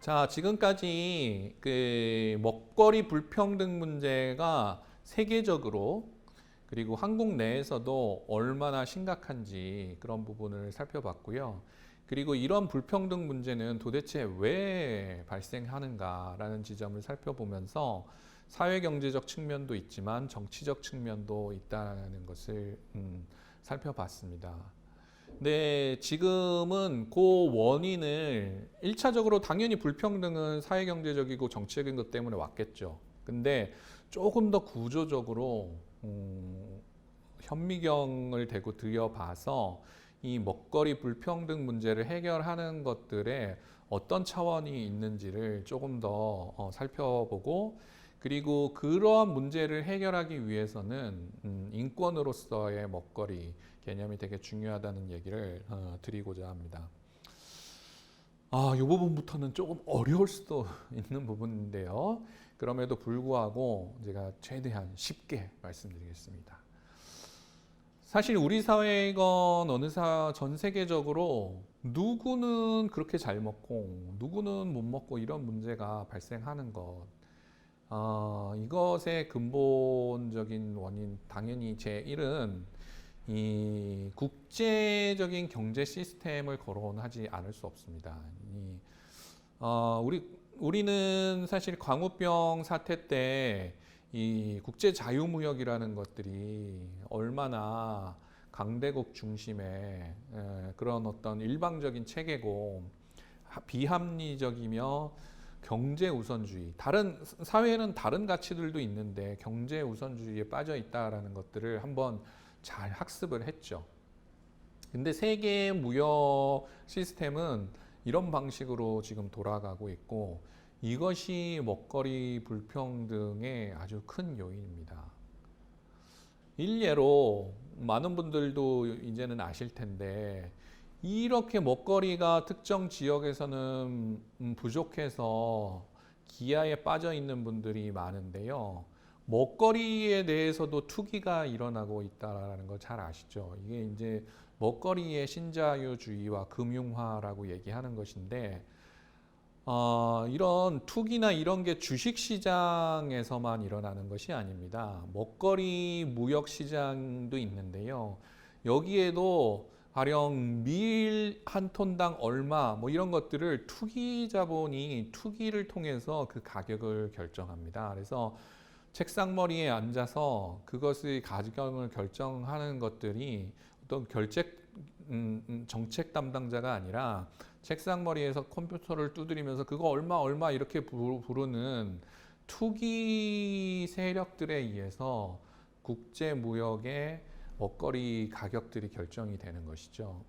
자, 지금까지 그 먹거리 불평등 문제가 세계적으로 그리고 한국 내에서도 얼마나 심각한지 그런 부분을 살펴봤고요. 그리고 이런 불평등 문제는 도대체 왜 발생하는가라는 지점을 살펴보면서 사회경제적 측면도 있지만 정치적 측면도 있다는 것을 살펴봤습니다. 네, 지금은 그 원인을 1차적으로 당연히 불평등은 사회경제적이고 정치적인 것 때문에 왔겠죠. 근데 조금 더 구조적으로 현미경을 대고 들여봐서 이 먹거리 불평등 문제를 해결하는 것들에 어떤 차원이 있는지를 조금 더 살펴보고, 그리고 그러한 문제를 해결하기 위해서는 인권으로서의 먹거리 개념이 되게 중요하다는 얘기를 드리고자 합니다. 이 부분부터는 조금 어려울 수도 있는 부분인데요. 그럼에도 불구하고 제가 최대한 쉽게 말씀드리겠습니다. 사실 우리 사회건 전 세계적으로 누구는 그렇게 잘 먹고 누구는 못 먹고 이런 문제가 발생하는 것. 이것의 근본적인 원인 당연히 제1은 이 국제적인 경제 시스템을 거론하지 않을 수 없습니다. 우리는 사실 광우병 사태 때 이 국제 자유무역이라는 것들이 얼마나 강대국 중심의 그런 어떤 일방적인 체계고 비합리적이며 경제 우선주의, 다른 사회에는 다른 가치들도 있는데 경제 우선주의에 빠져 있다라는 것들을 한번 잘 학습을 했죠. 근데 세계 무역 시스템은 이런 방식으로 지금 돌아가고 있고, 이것이 먹거리 불평등의 아주 큰 요인입니다. 일례로 많은 분들도 이제는 아실 텐데, 이렇게 먹거리가 특정 지역에서는 부족해서 기아에 빠져 있는 분들이 많은데요. 먹거리에 대해서도 투기가 일어나고 있다는 걸 잘 아시죠? 이게 이제 먹거리의 신자유주의와 금융화라고 얘기하는 것인데, 이런 투기나 이런 게 주식시장에서만 일어나는 것이 아닙니다. 먹거리 무역시장도 있는데요. 여기에도 가령 밀 한 톤당 얼마 뭐 이런 것들을 투기 자본이 투기를 통해서 그 가격을 결정합니다. 그래서 책상머리에 앉아서 그것의 가격을 결정하는 것들이 어떤 정책 담당자가 아니라 책상머리에서 컴퓨터를 두드리면서 그거 얼마 이렇게 부르는 투기 세력들에 의해서 국제무역의 먹거리 가격들이 결정이 되는 것이죠.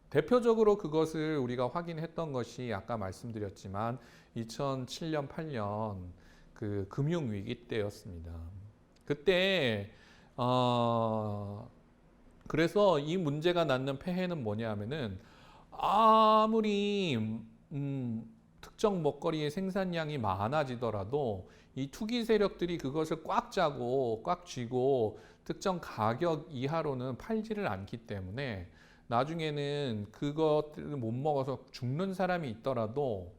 대표적으로 그것을 우리가 확인했던 것이 아까 말씀드렸지만 2007년, 8년 그 금융위기 때였습니다. 그때 그래서 이 문제가 낳는 폐해는 뭐냐면은 아무리 특정 먹거리의 생산량이 많아지더라도 이 투기 세력들이 그것을 꽉 짜고 꽉 쥐고 특정 가격 이하로는 팔지를 않기 때문에 나중에는 그것들을 못 먹어서 죽는 사람이 있더라도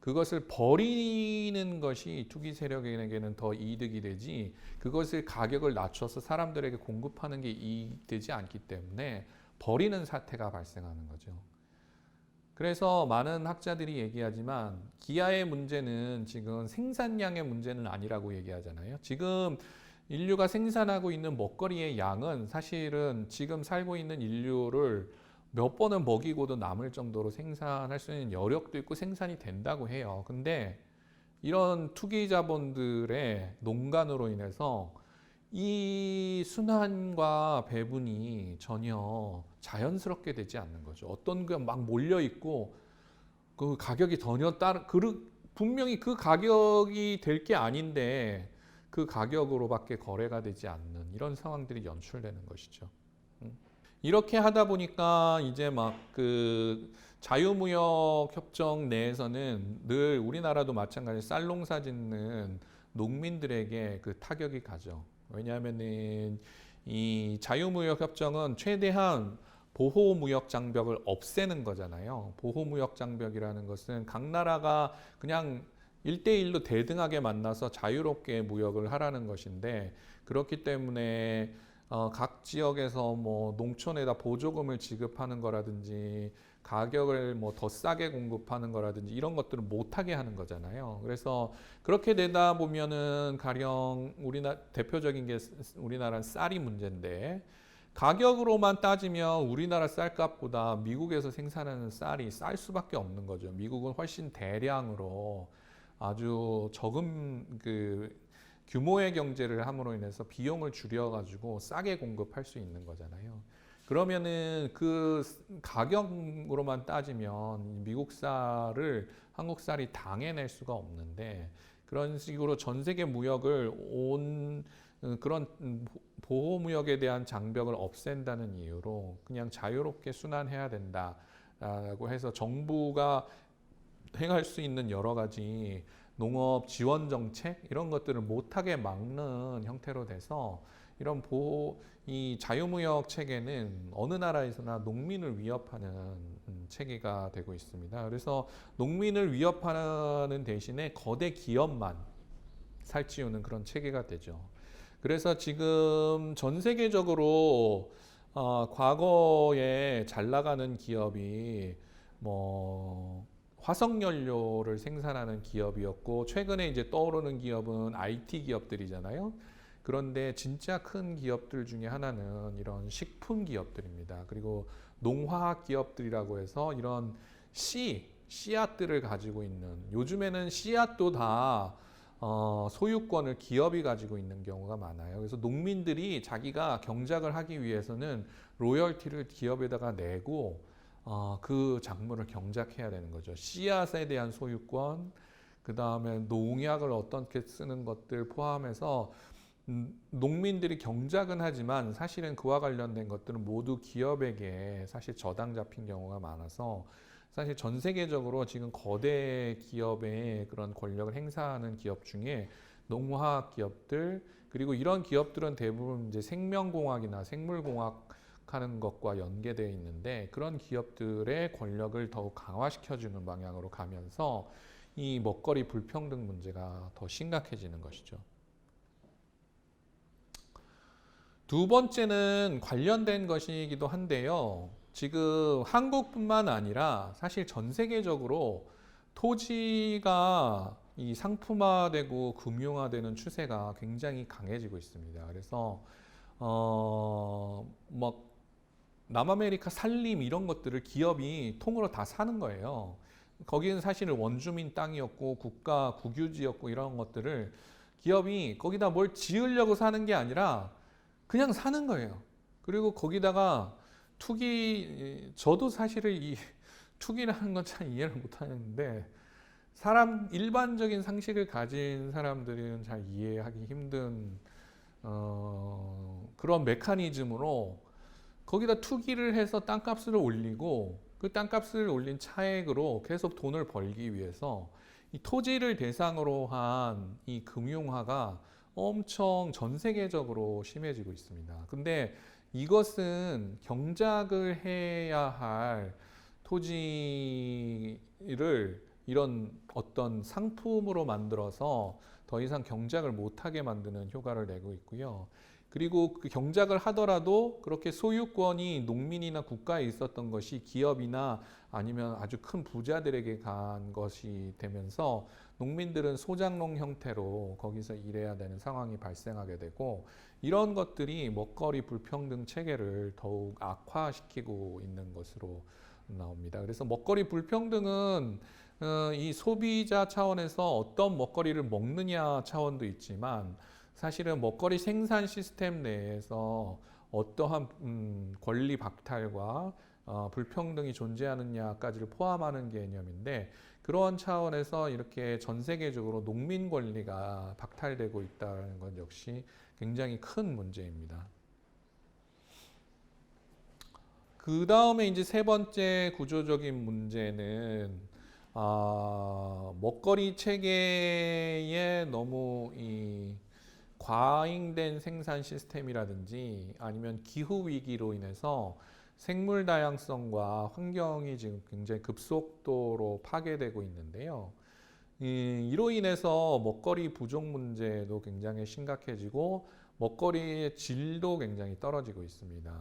그것을 버리는 것이 투기 세력에게는 더 이득이 되지, 그것을 가격을 낮춰서 사람들에게 공급하는 게 이익되지 않기 때문에 버리는 사태가 발생하는 거죠. 그래서 많은 학자들이 얘기하지만 기아의 문제는 지금 생산량의 문제는 아니라고 얘기하잖아요. 지금 인류가 생산하고 있는 먹거리의 양은 사실은 지금 살고 있는 인류를 몇 번은 먹이고도 남을 정도로 생산할 수 있는 여력도 있고 생산이 된다고 해요. 근데 이런 투기 자본들의 농간으로 인해서 이 순환과 배분이 전혀 자연스럽게 되지 않는 거죠. 어떤 게 막 몰려 있고 그 가격이 전혀 분명히 그 가격이 될 게 아닌데 그 가격으로밖에 거래가 되지 않는 이런 상황들이 연출되는 것이죠. 이렇게 하다 보니까 이제 막 그 자유무역 협정 내에서는 늘 우리나라도 마찬가지 쌀 농사 짓는 농민들에게 그 타격이 가죠. 왜냐하면은 이 자유무역 협정은 최대한 보호무역 장벽을 없애는 거잖아요. 보호무역 장벽이라는 것은 각 나라가 그냥 1대1로 대등하게 만나서 자유롭게 무역을 하라는 것인데, 그렇기 때문에 각 지역에서 뭐 농촌에다 보조금을 지급하는 거라든지 가격을 뭐 더 싸게 공급하는 거라든지 이런 것들을 못하게 하는 거잖아요. 그래서 그렇게 되다 보면은 가령 우리나라 대표적인 게 우리나라 쌀이 문제인데, 가격으로만 따지면 우리나라 쌀값보다 미국에서 생산하는 쌀이 쌀 수밖에 없는 거죠. 미국은 훨씬 대량으로 아주 적은 그 규모의 경제를 함으로 인해서 비용을 줄여가지고 싸게 공급할 수 있는 거잖아요. 그러면은 그 가격으로만 따지면 미국 쌀을 한국 쌀이 당해낼 수가 없는데, 그런 식으로 전 세계 무역을 그런 보호무역에 대한 장벽을 없앤다는 이유로 그냥 자유롭게 순환해야 된다라고 해서 정부가 행할 수 있는 여러 가지 농업 지원 정책 이런 것들을 못하게 막는 형태로 돼서, 이런 이 자유무역 체계는 어느 나라에서나 농민을 위협하는 체계가 되고 있습니다. 그래서 농민을 위협하는 대신에 거대 기업만 살찌우는 그런 체계가 되죠. 그래서 지금 전 세계적으로 과거에 잘 나가는 기업이 뭐 화석연료를 생산하는 기업이었고, 최근에 이제 떠오르는 기업은 IT 기업들이잖아요. 그런데 진짜 큰 기업들 중에 하나는 이런 식품 기업들입니다. 그리고 농화학 기업들이라고 해서 이런 씨앗들을 가지고 있는, 요즘에는 씨앗도 다 소유권을 기업이 가지고 있는 경우가 많아요. 그래서 농민들이 자기가 경작을 하기 위해서는 로열티를 기업에다가 내고 그 작물을 경작해야 되는 거죠. 씨앗에 대한 소유권, 그 다음에 농약을 어떻게 쓰는 것들 포함해서 농민들이 경작은 하지만 사실은 그와 관련된 것들은 모두 기업에게 사실 저당 잡힌 경우가 많아서, 사실 전 세계적으로 지금 거대 기업의 그런 권력을 행사하는 기업 중에 농화학 기업들, 그리고 이런 기업들은 대부분 이제 생명공학이나 생물공학 하는 것과 연계되어 있는데, 그런 기업들의 권력을 더욱 강화시켜주는 방향으로 가면서 이 먹거리 불평등 문제가 더 심각해지는 것이죠. 두 번째는 관련된 것이기도 한데요. 지금 한국뿐만 아니라 사실 전 세계적으로 토지가 이 상품화되고 금융화되는 추세가 굉장히 강해지고 있습니다. 그래서 막 남아메리카 산림 이런 것들을 기업이 통으로 다 사는 거예요. 거기는 사실은 원주민 땅이었고 국가 국유지였고 이런 것들을 기업이 거기다 뭘 지으려고 사는 게 아니라 그냥 사는 거예요. 그리고 거기다가 저도 사실은 이 투기라는 건 잘 이해를 못 하는데, 일반적인 상식을 가진 사람들은 잘 이해하기 힘든 그런 메커니즘으로 거기다 투기를 해서 땅값을 올리고, 그 땅값을 올린 차액으로 계속 돈을 벌기 위해서 이 토지를 대상으로 한 이 금융화가 엄청 전 세계적으로 심해지고 있습니다. 근데 이것은 경작을 해야 할 토지를 이런 어떤 상품으로 만들어서 더 이상 경작을 못하게 만드는 효과를 내고 있고요. 그리고 그 경작을 하더라도 그렇게 소유권이 농민이나 국가에 있었던 것이 기업이나 아니면 아주 큰 부자들에게 간 것이 되면서 농민들은 소장농 형태로 거기서 일해야 되는 상황이 발생하게 되고, 이런 것들이 먹거리 불평등 체계를 더욱 악화시키고 있는 것으로 나옵니다. 그래서 먹거리 불평등은 이 소비자 차원에서 어떤 먹거리를 먹느냐 차원도 있지만, 사실은 먹거리 생산 시스템 내에서 어떠한 권리 박탈과 불평등이 존재하느냐까지를 포함하는 개념인데, 그러한 차원에서 이렇게 전 세계적으로 농민 권리가 박탈되고 있다는 건 역시 굉장히 큰 문제입니다. 그 다음에 이제 세 번째 구조적인 문제는 먹거리 체계에 너무 이 과잉된 생산 시스템이라든지 아니면 기후 위기로 인해서 생물 다양성과 환경이 지금 굉장히 급속도로 파괴되고 있는데요. 이로 인해서 먹거리 부족 문제도 굉장히 심각해지고 먹거리의 질도 굉장히 떨어지고 있습니다.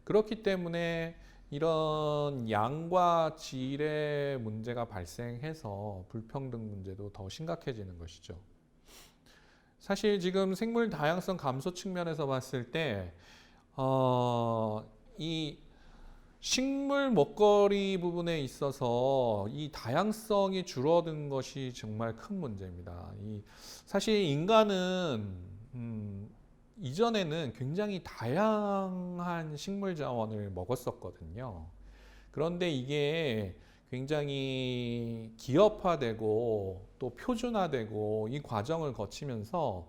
그렇기 때문에 이런 양과 질의 문제가 발생해서 불평등 문제도 더 심각해지는 것이죠. 사실 지금 생물 다양성 감소 측면에서 봤을 때, 이 식물 먹거리 부분에 있어서 이 다양성이 줄어든 것이 정말 큰 문제입니다. 사실 인간은 이전에는 굉장히 다양한 식물 자원을 먹었었거든요. 그런데 이게 굉장히 기업화되고 또 표준화되고 이 과정을 거치면서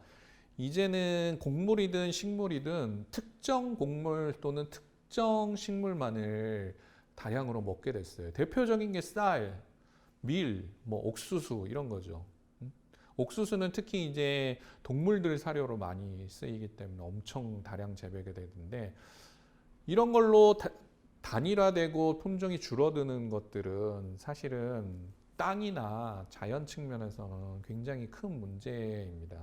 이제는 곡물이든 식물이든 특정 곡물 또는 특정 식물만을 다량으로 먹게 됐어요. 대표적인 게 쌀, 밀, 뭐 옥수수 이런 거죠. 옥수수는 특히 이제 동물들 사료로 많이 쓰이기 때문에 엄청 다량 재배가 되는데 이런 걸로 단일화되고 품종이 줄어드는 것들은 사실은 땅이나 자연 측면에서는 굉장히 큰 문제입니다.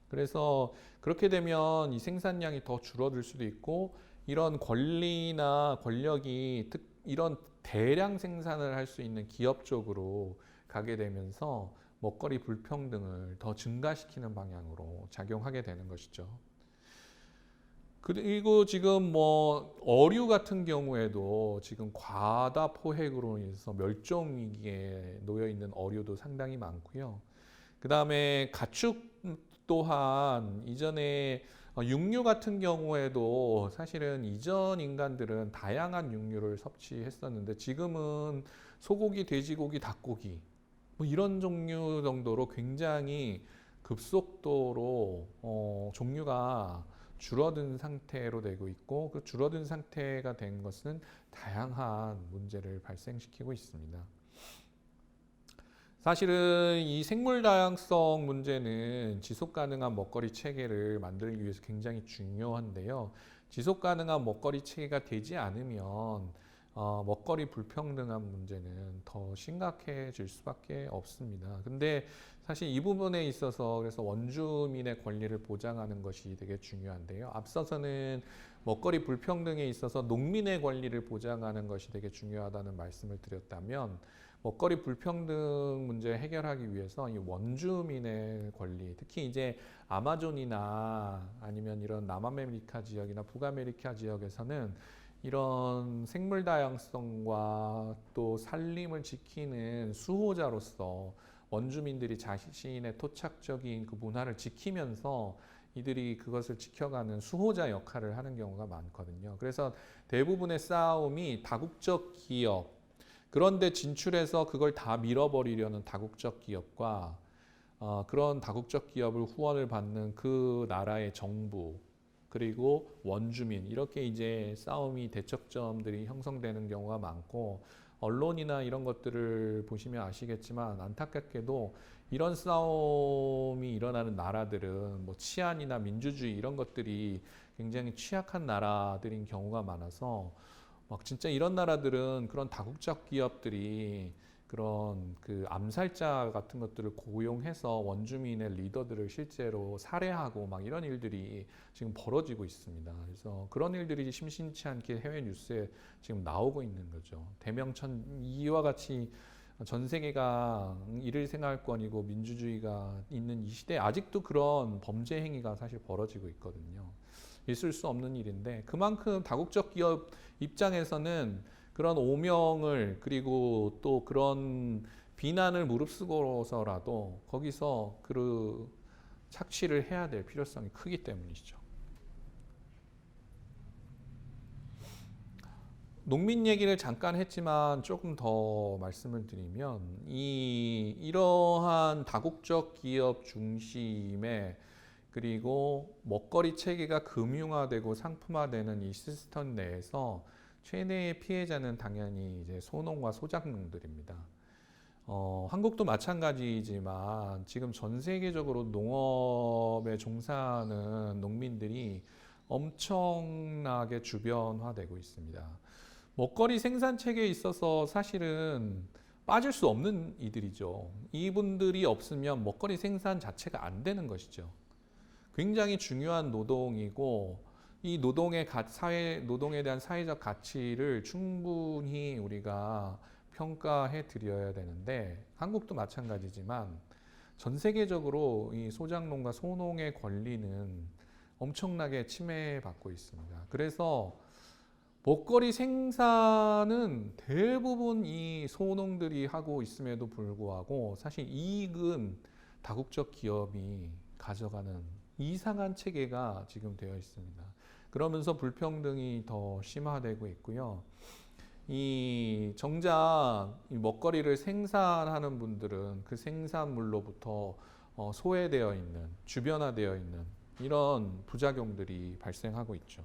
그래서 그렇게 되면 이 생산량이 더 줄어들 수도 있고 이런 권리나 권력이 이런 대량 생산을 할 수 있는 기업 쪽으로 가게 되면서 먹거리 불평등을 더 증가시키는 방향으로 작용하게 되는 것이죠. 그리고 지금 뭐 어류 같은 경우에도 지금 과다 포획으로 인해서 멸종 위기에 놓여 있는 어류도 상당히 많고요. 그 다음에 가축 또한 이전에 육류 같은 경우에도 사실은 이전 인간들은 다양한 육류를 섭취했었는데 지금은 소고기, 돼지고기, 닭고기 뭐 이런 종류 정도로 굉장히 급속도로 종류가 줄어든 상태로 되고 있고 그 줄어든 상태가 된 것은 다양한 문제를 발생시키고 있습니다. 사실은 이 생물 다양성 문제는 지속 가능한 먹거리 체계를 만들기 위해서 굉장히 중요한데요. 지속 가능한 먹거리 체계가 되지 않으면 먹거리 불평등한 문제는 더 심각해질 수밖에 없습니다. 근데 사실 이 부분에 있어서 그래서 원주민의 권리를 보장하는 것이 되게 중요한데요. 앞서서는 먹거리 불평등에 있어서 농민의 권리를 보장하는 것이 되게 중요하다는 말씀을 드렸다면 먹거리 불평등 문제 해결하기 위해서 이 원주민의 권리, 특히 이제 아마존이나 아니면 이런 남아메리카 지역이나 북아메리카 지역에서는 이런 생물 다양성과 또 산림을 지키는 수호자로서 원주민들이 자신의 토착적인 그 문화를 지키면서 이들이 그것을 지켜가는 수호자 역할을 하는 경우가 많거든요. 그래서 대부분의 싸움이 다국적 기업, 그런데 진출해서 그걸 다 밀어버리려는 다국적 기업과 그런 다국적 기업을 후원을 받는 그 나라의 정부 그리고 원주민 이렇게 이제 싸움이 대척점들이 형성되는 경우가 많고 언론이나 이런 것들을 보시면 아시겠지만 안타깝게도 이런 싸움이 일어나는 나라들은 뭐 치안이나 민주주의 이런 것들이 굉장히 취약한 나라들인 경우가 많아서 막 진짜 이런 나라들은 그런 다국적 기업들이 그런 그 암살자 같은 것들을 고용해서 원주민의 리더들을 실제로 살해하고 막 이런 일들이 지금 벌어지고 있습니다. 그래서 그런 일들이 심심치 않게 해외 뉴스에 지금 나오고 있는 거죠. 대명천 이와 같이 전 세계가 일일 생활권이고 민주주의가 있는 이 시대에 아직도 그런 범죄 행위가 사실 벌어지고 있거든요. 있을 수 없는 일인데 그만큼 다국적 기업 입장에서는 그런 오명을 그리고 또 그런 비난을 무릅쓰고서라도 거기서 그 착취를 해야 될 필요성이 크기 때문이죠. 농민 얘기를 잠깐 했지만 조금 더 말씀을 드리면 이러한 다국적 기업 중심의 그리고 먹거리 체계가 금융화되고 상품화되는 이 시스템 내에서 최대의 피해자는 당연히 이제 소농과 소작농들입니다. 한국도 마찬가지지만 지금 전 세계적으로 농업에 종사하는 농민들이 엄청나게 주변화되고 있습니다. 먹거리 생산 체계에 있어서 사실은 빠질 수 없는 이들이죠. 이분들이 없으면 먹거리 생산 자체가 안 되는 것이죠. 굉장히 중요한 노동이고 이 노동에 대한 사회적 가치를 충분히 우리가 평가해 드려야 되는데 한국도 마찬가지지만 전 세계적으로 이 소작농과 소농의 권리는 엄청나게 침해받고 있습니다. 그래서 먹거리 생산은 대부분 이 소농들이 하고 있음에도 불구하고 사실 이익은 다국적 기업이 가져가는 이상한 체계가 지금 되어 있습니다. 그러면서 불평등이 더 심화되고 있고요. 이 정작 이 먹거리를 생산하는 분들은 그 생산물로부터 소외되어 있는, 주변화되어 있는 이런 부작용들이 발생하고 있죠.